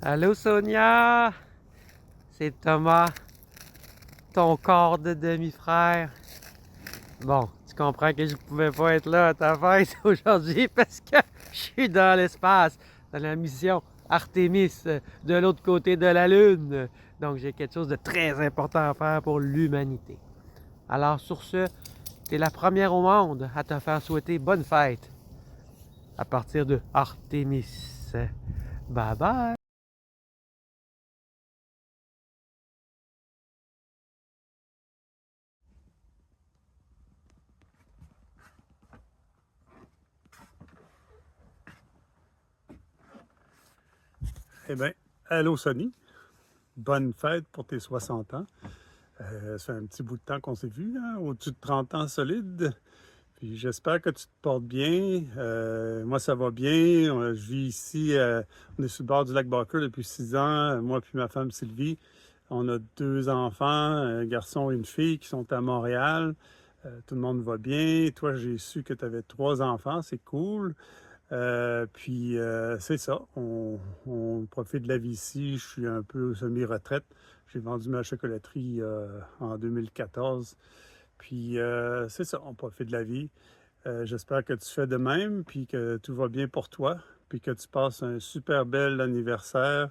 Allô Sonia, c'est Thomas, ton corps de demi-frère. Bon, tu comprends que je pouvais pas être là à ta fête aujourd'hui parce que je suis dans l'espace, dans la mission Artemis, de l'autre côté de la Lune. Donc j'ai quelque chose de très important à faire pour l'humanité. Alors sur ce, t'es la première au monde à te faire souhaiter bonne fête à partir de Artemis. Bye bye! Eh bien, allô Sonny, bonne fête pour tes 60 ans. Ça fait un petit bout de temps qu'on s'est vu, hein, au-dessus de 30 ans solide. Puis j'espère que tu te portes bien. Moi, ça va bien. Je vis ici, on est sur le bord du lac Barker depuis 6 ans. Moi puis ma femme Sylvie, on a 2 enfants, un garçon et une fille qui sont à Montréal. Tout le monde va bien. Toi, j'ai su que tu avais 3 enfants, c'est cool. Puis c'est ça, on profite de la vie ici. Je suis un peu semi-retraite. J'ai vendu ma chocolaterie en 2014. Puis c'est ça, on profite de la vie. J'espère que tu fais de même, puis que tout va bien pour toi, puis que tu passes un super bel anniversaire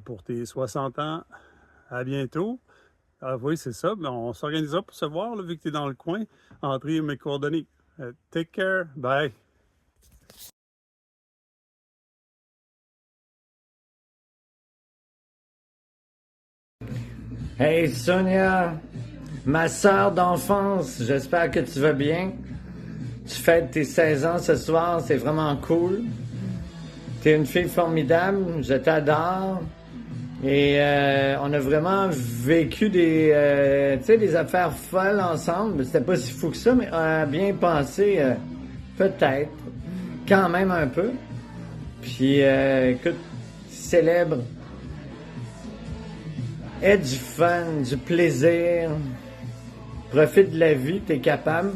pour tes 60 ans. À bientôt. Ah oui, c'est ça. Ben, on s'organisera pour se voir, là, vu que tu es dans le coin. Entrer mes coordonnées. Take care. Bye. Hey Sonia, ma sœur d'enfance, j'espère que tu vas bien. Tu fêtes tes 16 ans ce soir, c'est vraiment cool. T'es une fille formidable, je t'adore. Et on a vraiment vécu des affaires folles ensemble. C'était pas si fou que ça, mais on a bien pensé, peut-être, quand même un peu. Puis écoute, célèbre. Aie du fun, du plaisir. Profite de la vie, t'es capable.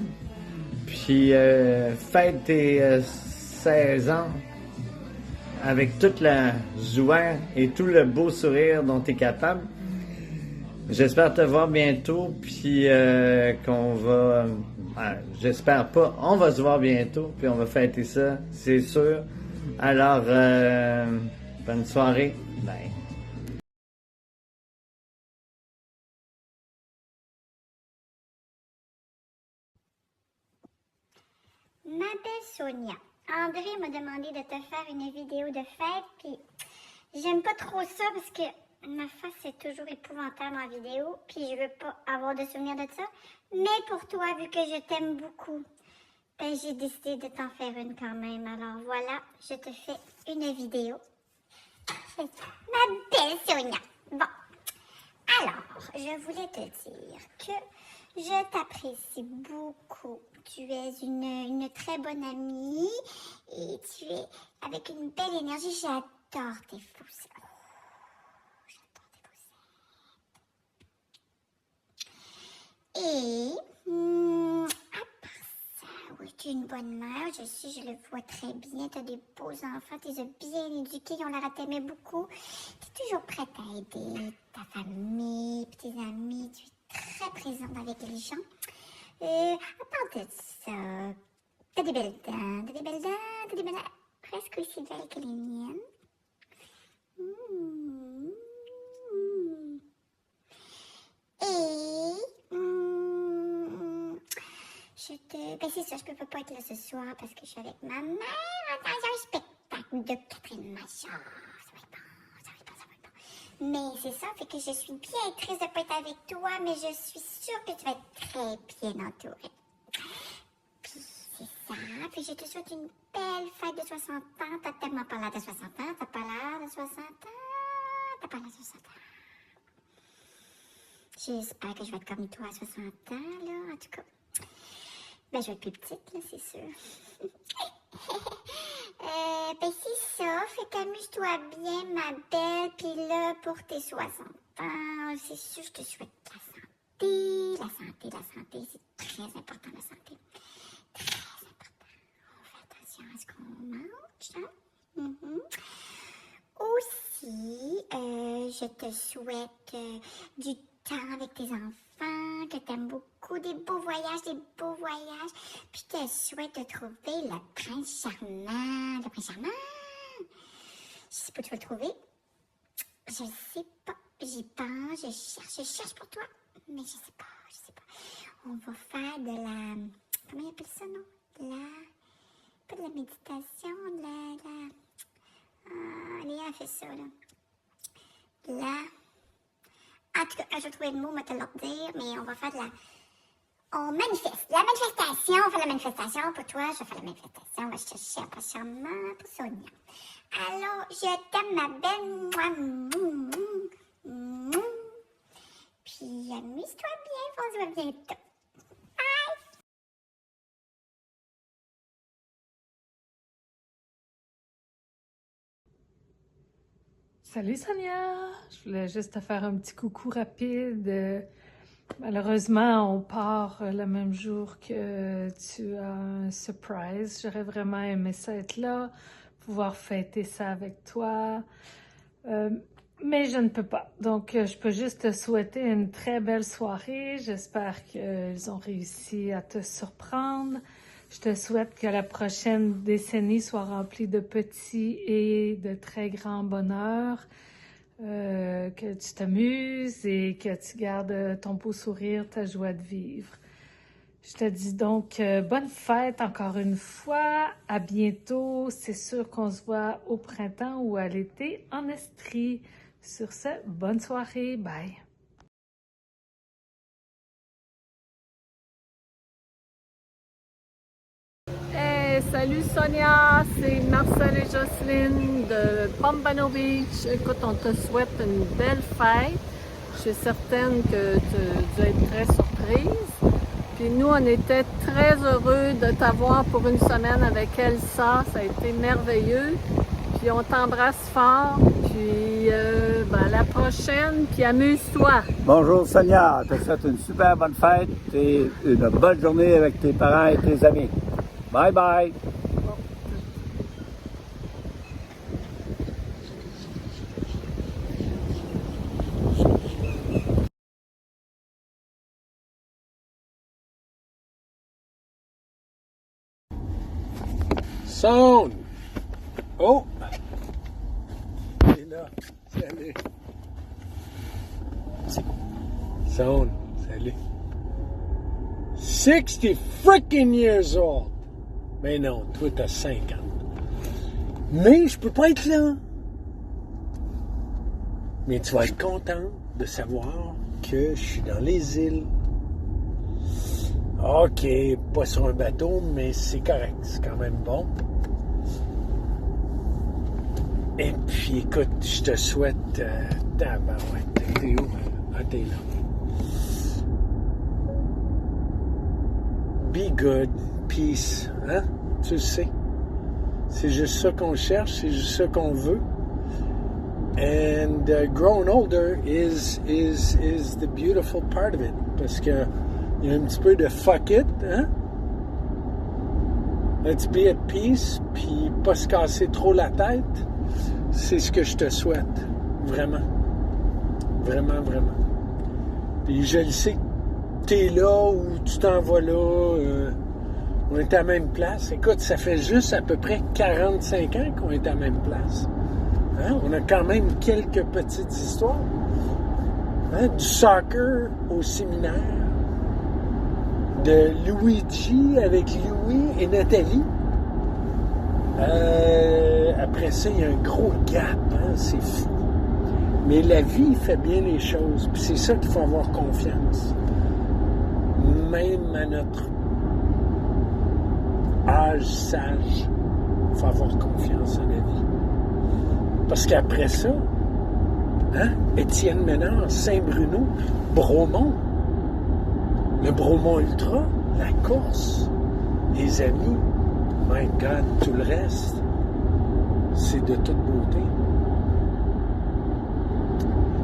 Puis fête tes 16 ans avec toute la joie et tout le beau sourire dont t'es capable. J'espère te voir bientôt, puis qu'on va... j'espère pas, on va se voir bientôt, puis on va fêter ça, c'est sûr. Alors, bonne soirée. Bye. Ma belle Sonia, André m'a demandé de te faire une vidéo de fête, puis j'aime pas trop ça parce que ma face est toujours épouvantable en vidéo, puis je veux pas avoir de souvenirs de ça. Mais pour toi, vu que je t'aime beaucoup, ben j'ai décidé de t'en faire une quand même. Alors voilà, je te fais une vidéo. C'est ça, ma belle Sonia. Bon, alors, je voulais te dire que je t'apprécie beaucoup. Tu es une très bonne amie et tu es avec une belle énergie. J'adore tes faussettes. Oh, j'adore tes faussettes. Et à part ça, oui, tu es une bonne mère. Je le vois très bien. Tu as des beaux enfants. Tu les as bien éduqués. Ils ont l'air à t'aimer beaucoup. Tu es toujours prête à aider ta famille, tes amis. Tu es très présente avec les gens. À part de ça, t'as des belles dents, t'as des belles dents presque aussi belles que les miennes. Mmh. Et ben c'est ça, je peux pas être là ce soir parce que je suis avec ma mère dans un spectacle de Catherine Major. Ça va être bon, ça va être bon, ça va être bon. Mais c'est ça, fait que je suis bien triste de pas être avec toi, mais je suis sûre que tu vas être très bien entourée. Puis c'est ça, puis je te souhaite une belle fête de 60 ans. T'as tellement pas l'air de 60 ans, t'as pas l'air de 60 ans, t'as pas l'air de 60 ans. J'espère que je vais être comme toi à 60 ans, là, en tout cas. Ben, je vais être plus petite, là, c'est sûr. Ben, c'est ça. Fait qu'amuse-toi bien, ma belle. Puis là, pour tes 60 ans, c'est sûr, je te souhaite la santé. La santé, la santé. C'est très important, la santé. Très important. On fait attention à ce qu'on mange, hein? Aussi, je te souhaite du temps avec tes enfants, que tu aimes beaucoup, des beaux voyages, puis je te souhaite de trouver le prince charmant, Je sais pas où tu vas le trouver, je sais pas, j'y pense, je cherche pour toi, mais je sais pas. On va faire de la, comment il appelle ça, non? Pas de la méditation, Léa a fait ça, là. En tout cas, je vais trouver le mot, je vais te le dire, mais on va faire on manifeste. La manifestation, on fait la manifestation pour toi, je vais faire la manifestation, on va chercher un prince charmant pour Sonia. Alors, je t'aime, ma belle. Puis, amuse-toi bien, on se voit bientôt. Salut Sonia! Je voulais juste te faire un petit coucou rapide. Malheureusement, on part le même jour que tu as un surprise. J'aurais vraiment aimé ça être là, pouvoir fêter ça avec toi. Mais je ne peux pas. Donc, je peux juste te souhaiter une très belle soirée. J'espère qu'ils ont réussi à te surprendre. Je te souhaite que la prochaine décennie soit remplie de petits et de très grands bonheurs, que tu t'amuses et que tu gardes ton beau sourire, ta joie de vivre. Je te dis donc bonne fête encore une fois, à bientôt. C'est sûr qu'on se voit au printemps ou à l'été en Estrie. Sur ce, bonne soirée, bye! Hey, salut Sonia, c'est Marcel et Jocelyne de Pompano Beach. Écoute, on te souhaite une belle fête. Je suis certaine que tu dois être très surprise. Puis nous, on était très heureux de t'avoir pour une semaine avec Elsa. Ça a été merveilleux. Puis on t'embrasse fort. Puis à la prochaine, puis amuse-toi. Bonjour Sonia, je te souhaite une super bonne fête et une bonne journée avec tes parents et tes amis. Bye bye! Son! Oh! Il est là. Salut. Son, salut. 60 freaking years old! Mais non, toi t'as 50. Mais je peux pas être là. Mais tu vas être content de savoir que je suis dans les îles. OK, pas sur un bateau, mais c'est correct, c'est quand même bon. Et puis, écoute, je te souhaite... ouais, t'es où? Ah, t'es là. Be good, peace, hein? Tu le sais. C'est juste ça qu'on cherche, c'est juste ça qu'on veut. And growing older is the beautiful part of it. Parce que il y a un petit peu de fuck it, hein? Let's be at peace, puis pas se casser trop la tête. C'est ce que je te souhaite. Vraiment. Vraiment, vraiment. Puis je le sais, t'es là ou tu t'en vas là. On est à la même place. Écoute, ça fait juste à peu près 45 ans qu'on est à la même place. Hein? On a quand même quelques petites histoires. Hein? Du soccer au séminaire. De Luigi avec Louis et Nathalie. Après ça, il y a un gros gap. Hein? C'est fou. Mais la vie fait bien les choses. Puis c'est ça qu'il faut avoir confiance. Même à notre âge sage, il faut avoir confiance en la vie. Parce qu'après ça, hein, Étienne Ménard, Saint-Bruno, Bromont, le Bromont Ultra, la course, les amis, my God, tout le reste, c'est de toute beauté.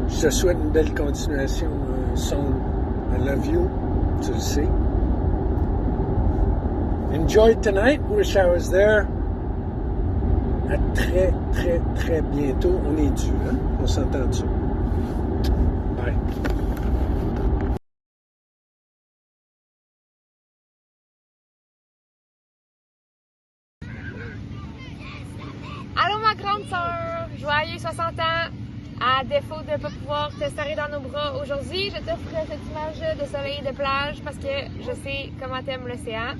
Je te souhaite une belle continuation, Son. I love you, tu le sais. Enjoy tonight, wish I was there. À très, très, très bientôt. On est dû, hein? On s'entend dessus. Allô ma grande sœur, joyeux 60 ans. À défaut de ne pas pouvoir te serrer dans nos bras aujourd'hui, je t'offre cette image de soleil et de plage parce que je sais comment t'aimes l'océan.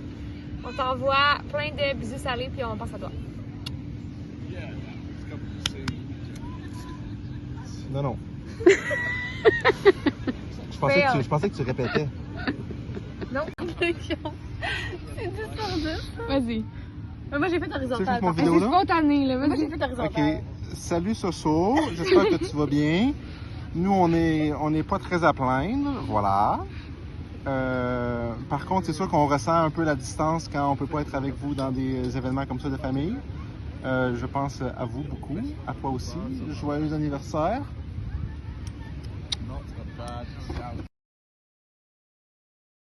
On t'envoie plein de bisous salés puis on pense à toi. Non, non. Je pensais que tu répétais. Non. C'est 10 sur 10. Vas-y. Moi j'ai fait horizontal. C'est juste mon C'est vidéo là? spontané là. Moi j'ai fait horizontal. Ok. Salut Soso, j'espère que tu vas bien. Nous on est pas très à plaindre, voilà. Par contre, c'est sûr qu'on ressent un peu la distance quand on peut pas être avec vous dans des événements comme ça de famille. Je pense à vous beaucoup, à toi aussi. Joyeux anniversaire.